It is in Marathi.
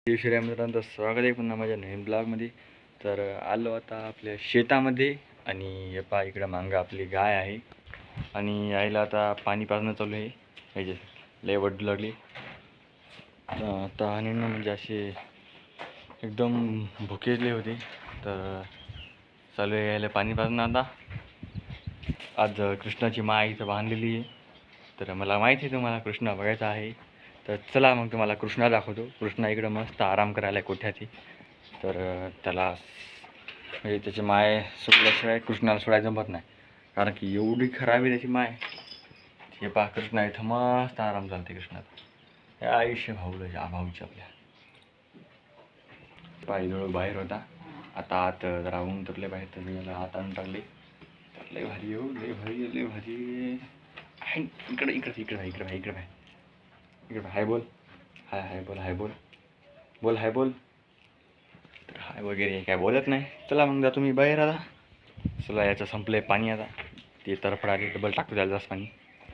शिवशिरा मित्रांचं स्वागत आहे पुन्हा माझ्या नवीन ब्लॉगमध्ये. तर आलो आता आपल्या शेतामध्ये आणि हे पहा इकडं मागं आपली गाय आहे आणि आईला आता पाणी पाजणं चालू आहे. ह्याचे लय वडू लागली तहानेनं, म्हणजे असे एकदम भुकेजले होते. तर चालू आहे यायला पाणी पाजणं. आता आज कृष्णाची माय इथं बांधलेली आहे. तर मला माहिती आहे तुम्हाला कृष्णा बघायचा आहे. तर चला मग तुम्हाला कृष्णा दाखवतो. कृष्णा इकडं मस्त आराम करायला आहे कोठ्याची. तर त्याला म्हणजे त्याची माय सोडल्याशिवाय कृष्णाला सोडायचं जमत नाही, कारण की एवढी खराब आहे त्याची माय. हे पहा कृष्णा इथं मस्त आराम चालते कृष्णाचा. हे आयुष्य भाऊलं भाऊची आपल्या पायजवळ बाहेर होता. आता आत जरा ऊन तरले बाहेर, तर त्याला हात आणून टाकले. तर लय भारी हो, लय भारी, लय भारी. इकडे इकडे इकडे इकडे इकडे इकडे हाय बोल, हाय हाय बोल, हाय बोल, बोल हाय बोल. तर हाय वगैरे काय बोलत नाही. चला मग जा तुम्ही बाहेर. आता चला याचं संपलं आहे पाणी. आता ते तरफडाले डबल टाकतो त्याला जास्त पाणी.